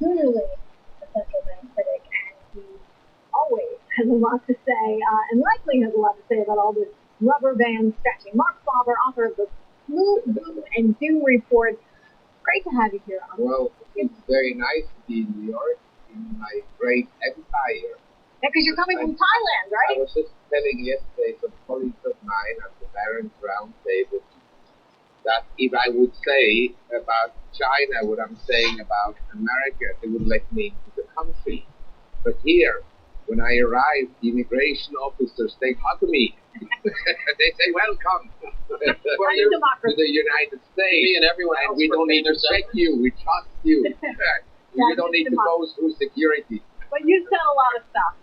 clearly a central bank critic, and he always has a lot to say, and likely has a lot to say about all this rubber band stretching. Marc Faber, author of the Boom and Doom Report. Great to have you here. Well, it's very nice to be in New York, in my great empire. Yeah, because you're coming from Thailand, right? I was just telling yesterday some colleagues of mine at the Barron's Roundtable that if I would say about China what I'm saying about America, they would let me into the country. But here, when I arrive, the immigration officers, they hug me. They say, welcome to the United States. Me and everyone else. We don't need to check you. We trust you. You don't need to go through security. But you said a lot of stuff,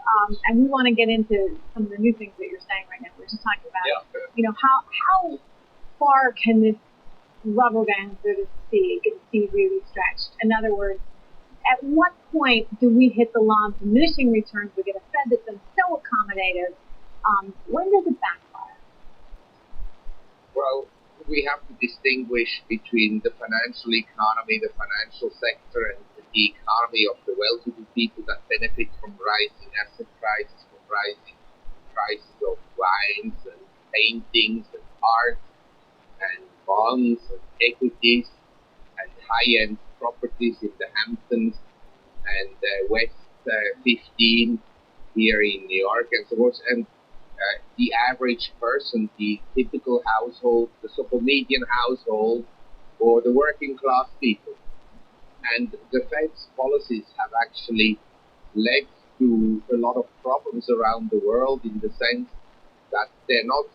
and we want to get into some of the new things that you're saying right now. We're just talking about, how far can this rubber band, so to speak, be really stretched? In other words, at what point do we hit the law of diminishing returns? We get a Fed that's been so accommodative. When does it backfire? Well, we have to distinguish between the financial economy, the financial sector, and the economy of the well-to-do people that benefit from rising asset prices, from rising prices of wines and paintings and art and bonds and equities and high-end properties in the Hamptons and West 15 here in New York and so forth. And the average person, the typical household, the super-median household, or the working class people. And the Fed's policies have actually led to a lot of problems around the world in the sense that they're not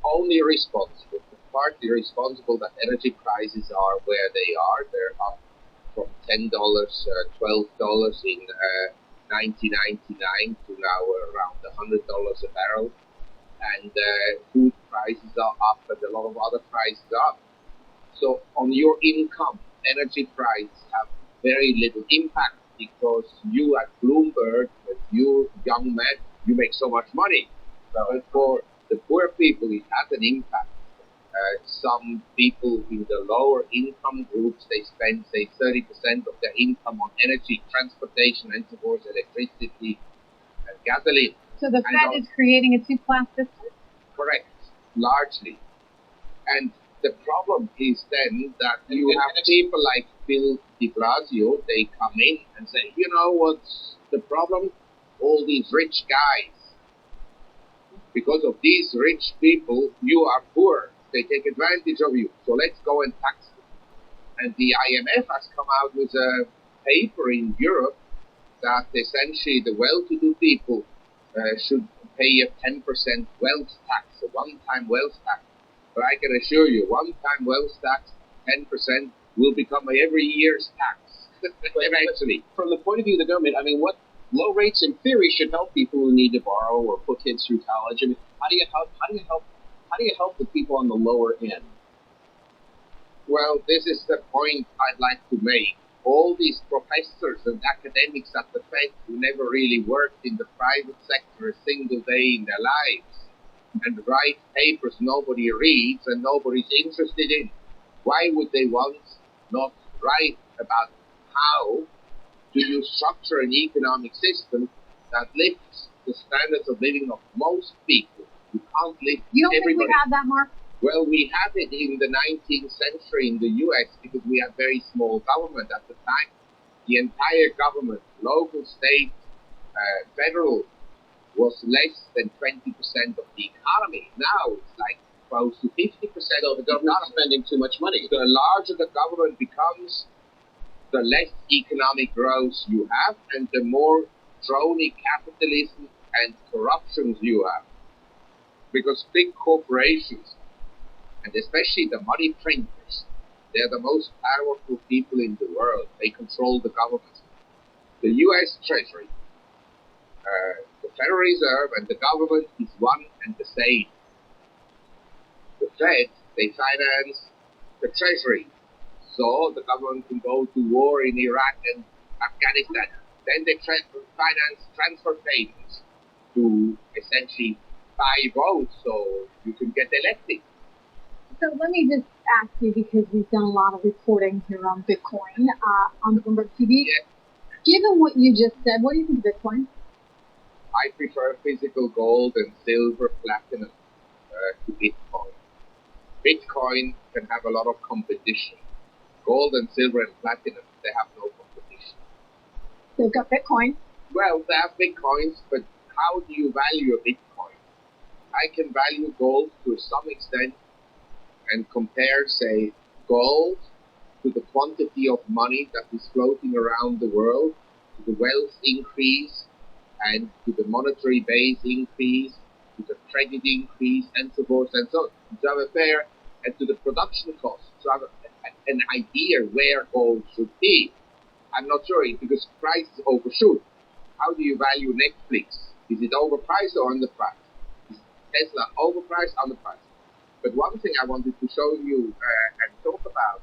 only responsible, but partly responsible that energy prices are where they are. They're up from $10, $12 in 1999 to now around $100 a barrel. And food prices are up and a lot of other prices are up. So on your income, energy prices have very little impact because you at Bloomberg, as you young man, you make so much money. But for the poor people, it has an impact. Some people in the lower income groups, they spend, say, 30% of their income on energy, transportation, and so forth, electricity, and gasoline. So the Fed is creating a two-class system? Correct, largely. And the problem is then that you have people like Bill de Blasio, they come in and say, you know what's the problem? All these rich guys. Because of these rich people, you are poor. They take advantage of you. So let's go and tax them. And the IMF has come out with a paper in Europe that essentially the well-to-do people should pay a 10% wealth tax, a one-time wealth tax. But I can assure you, one-time wealth tax, 10%, will become every year's tax eventually. From the point of view of the government, I mean, what low rates in theory should help people who need to borrow or put kids through college. I mean, how do you help the people on the lower end? Well, this is the point I'd like to make. All these professors and academics at the Fed who never really worked in the private sector a single day in their lives and write papers nobody reads and nobody's interested in, why would they want not write about how do you structure an economic system that lifts the standards of living of most people? You can't lift You don't everybody. think we have that, Mark? Well, we had it in the 19th century in the U.S. because we had very small government at the time. The entire government, local, state, federal, was less than 20% of the economy. Now it's like close to 50% of the government. Not spending too much money. The larger the government becomes, the less economic growth you have, and the more crony capitalism and corruptions you have. Because big corporations, and especially the money printers, they're the most powerful people in the world. They control the government. The U.S. Treasury, the Federal Reserve, and the government is one and the same. The Fed, they finance the Treasury. So the government can go to war in Iraq and Afghanistan. Then they finance transfer payments to essentially buy votes so you can get elected. So let me just ask you, because we've done a lot of reporting here on Bitcoin on Bloomberg TV. Yeah. Given what you just said, what do you think of Bitcoin? I prefer physical gold and silver, platinum to Bitcoin. Bitcoin can have a lot of competition. Gold and silver and platinum, they have no competition. They've got Bitcoin. Well, they have Bitcoins, but how do you value a Bitcoin? I can value gold to some extent and compare, say, gold to the quantity of money that is floating around the world, to the wealth increase, and to the monetary base increase, to the credit increase, and so forth and so on. To have a fair, and to the production costs, to have an idea where gold should be. I'm not sure, because prices overshoot. How do you value Netflix? Is it overpriced or underpriced? Is Tesla overpriced, underpriced? But one thing I wanted to show you and talk about,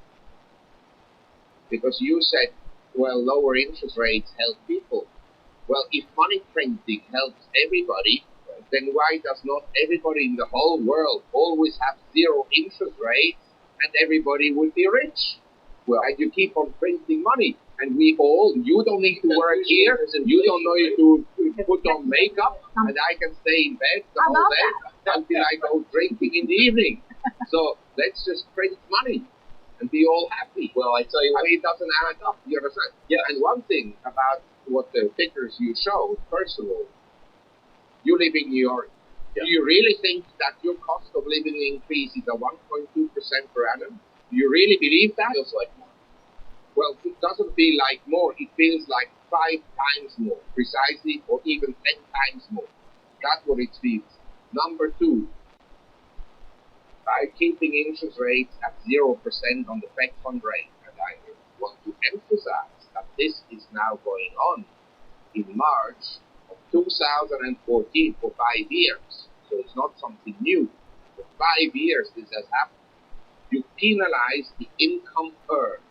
because you said, well, lower interest rates help people. Well, if money printing helps everybody, then why does not everybody in the whole world always have zero interest rates and everybody would be rich? Well, and you keep on printing money. And we all, you don't need to work here, you don't need to put on makeup, and I can stay in bed the whole day until I go drinking in the evening. So let's just print money and be all happy. Well, I tell you what, I mean, it doesn't add up, you understand? Yeah. And one thing about what the figures you showed, first of all, you live in New York. Yeah. Do you really think that your cost of living increase is a 1.2% per annum? Do you really believe that? Feels like more. Well, it doesn't feel like more. It feels like 5 times more, precisely, or even 10 times more. That's what it feels. Number two, by keeping interest rates at 0% on the Fed fund rate, and I want to emphasize that this is now going on in March of 2014 for 5 years. So it's not something new. For 5 years this has happened. You penalize the income earners,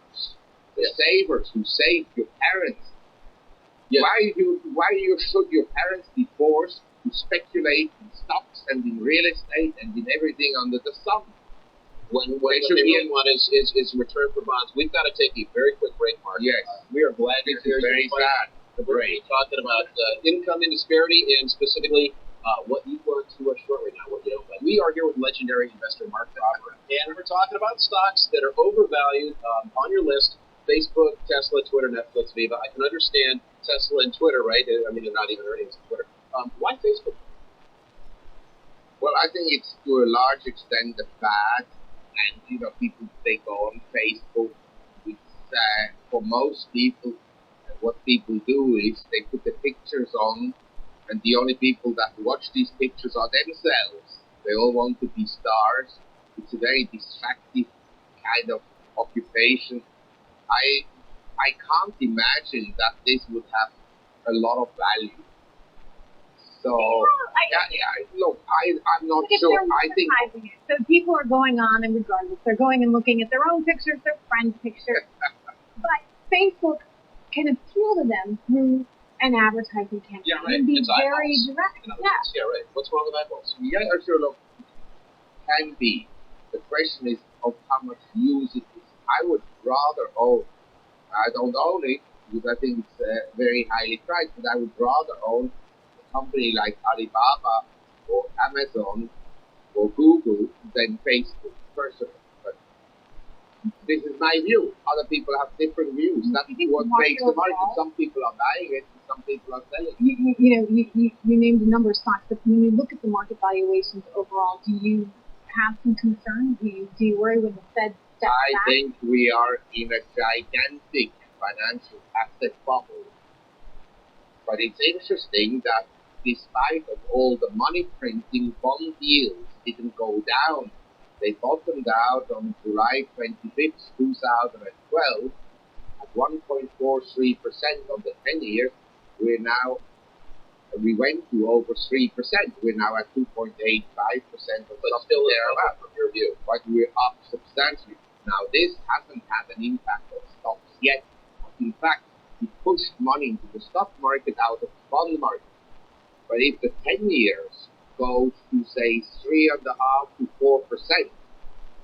the savers who saved your parents. Yes. Why should your parents be forced to speculate in stocks and in real estate and in everything under the sun? When what they really want is return for bonds. We've got to take a very quick break, Mark. Yes. We are glad you're here. Very sad. We're talking about income indisparity and specifically what you want to short right now, what you don't like. We are here with legendary investor Marc Faber, and we're talking about stocks that are overvalued on your list. Facebook, Tesla, Twitter, Netflix, Viva. I can understand Tesla and Twitter, right? I mean, they're not even earnings on Twitter. Why Facebook? Well, I think it's to a large extent a fad, and people they go on Facebook. Which, for most people, what people do is they put the pictures on, and the only people that watch these pictures are themselves. They all want to be stars. It's a very distracting kind of occupation. I can't imagine that this would have a lot of value. So, look, I'm not sure. I think so. People are going on, and regardless, they're going and looking at their own pictures, their friends' pictures. But Facebook can appeal to them through an advertising campaign and be very direct. Yeah, right. What's wrong with eyeballs? Yeah, sure. Look, can be. The question is of how much use it is. I would rather own. I don't own it because I think it's very highly priced, but I would rather own a company like Alibaba or Amazon or Google than Facebook, personally. But this is my view. Other people have different views. That's what makes the market. Some people are buying it, and some people are selling it. You named a number of stocks, but when you look at the market valuations overall, do you have some concern? Do you worry when the Fed steps back? I think we are in a gigantic financial asset bubble. But it's interesting that despite of all the money printing, bond yields didn't go down. They bottomed out on July 25th, 2012 at 1.43% on the 10 years. We went to over 3%. We're now at 2.85% or something thereabouts from your view. But we're up substantially. Now, this hasn't had an impact on stocks yet. In fact, it pushed money into the stock market out of the bond market. But if the 10 years goes to, say, 3.5% to 4%,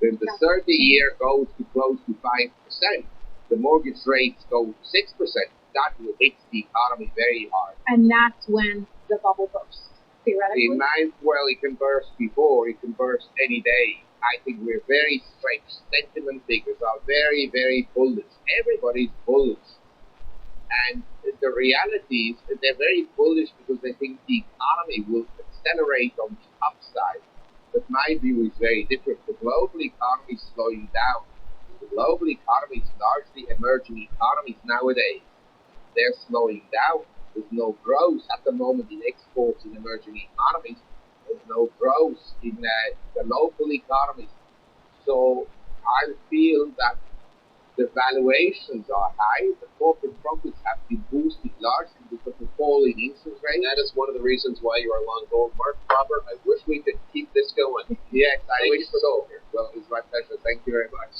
then the 30 year goes to close to 5%, the mortgage rates go to 6%. that hits the economy very hard. And that's when the bubble bursts, theoretically? It can burst before, it can burst any day. I think we're very stretched. Sentiment figures are very, very bullish. Everybody's bullish. And the reality is that they're very bullish because they think the economy will accelerate on the upside. But my view is very different. The global economy is slowing down. The global economy is largely emerging economies nowadays. They're slowing down. There's no growth at the moment in exports in emerging economies. There's no growth in the local economies. So I feel that the valuations are high. The corporate profits have been boosted largely because of fall in interest rates. That is one of the reasons why you are long gold. Marc Faber, I wish we could keep this going. Yes, I wish so. Well, it's my pleasure. Thank you very much.